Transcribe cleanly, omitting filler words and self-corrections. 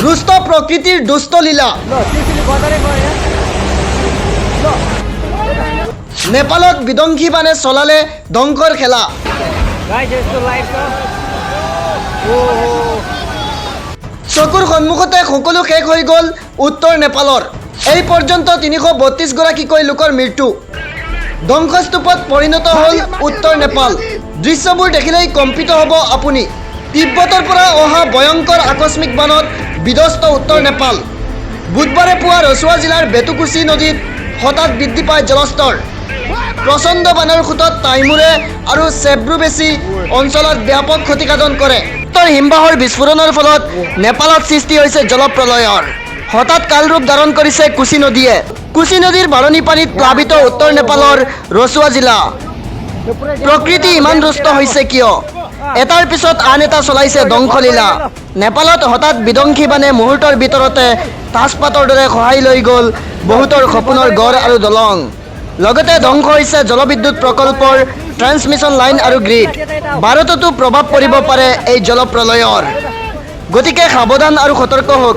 रुष्ट प्रकृतिर दुष्ट लीला नेपालत विध्वंसी बाने चलाले ধ্বংসৰ খেলা চকুৰ সন্মুখতে সকলো শেষ হৈ গ'ল উত্তৰ নেপালৰ এই পৰ্যন্ত 332 গৰাকীকৈ লোকৰ মৃত্যু ধ্বংসস্তূপত পৰিণত হ'ল উত্তৰ নেপাল দৃশ্যবোৰ দেখিলেই কম্পিত হ'ব আপুনি তিব্বতৰ পৰা অহা ভয়ংকৰ আকস্মিক বানত বিধ্বস্ত উত্তৰ নেপাল বুধবাৰে পুৱা ৰচুৱা জিলাৰ বেতুকুচি নদীত হঠাৎ বৃদ্ধি পায় জলস্তৰ প্ৰচণ্ড বানৰ খুঁটত টাইমুৰে আৰু চেব্ৰুবেচি অঞ্চলত ব্যাপক ক্ষতিসাধন কৰে উত্তৰ হিমবাহৰ বিস্ফোৰণৰ ফলত নেপালত সৃষ্টি হৈছে জলপ্ৰলয়ৰ হঠাৎ কালৰূপ ধাৰণ কৰিছে কুচি নদীয়ে কুচি নদীৰ বাৰণি পানীত প্লাবিত উত্তৰ নেপালৰ ৰচুৱা জিলা প্ৰকৃতি ইমান ৰুষ্ট হৈছে কিয় এটাৰ পিছত আন এটা চলাইছে ধ্বংসলীলা নেপালত হঠাৎ বিধ্বংসী বানে মুহূৰ্তৰ ভিতৰতে তাজপাতৰ দৰে খহাই লৈ গ'ল বহুতৰ সপোনৰ গড় আৰু দলং লগতে ধ্বংস হৈছে জলবিদ্যুৎ প্ৰকল্পৰ ট্ৰান্সমিশ্যন লাইন আৰু গ্ৰিড ভাৰততো প্ৰভাৱ পৰিব পাৰে এই জলপ্ৰলয়ৰ গতিকে সাৱধান আৰু সতৰ্ক হওক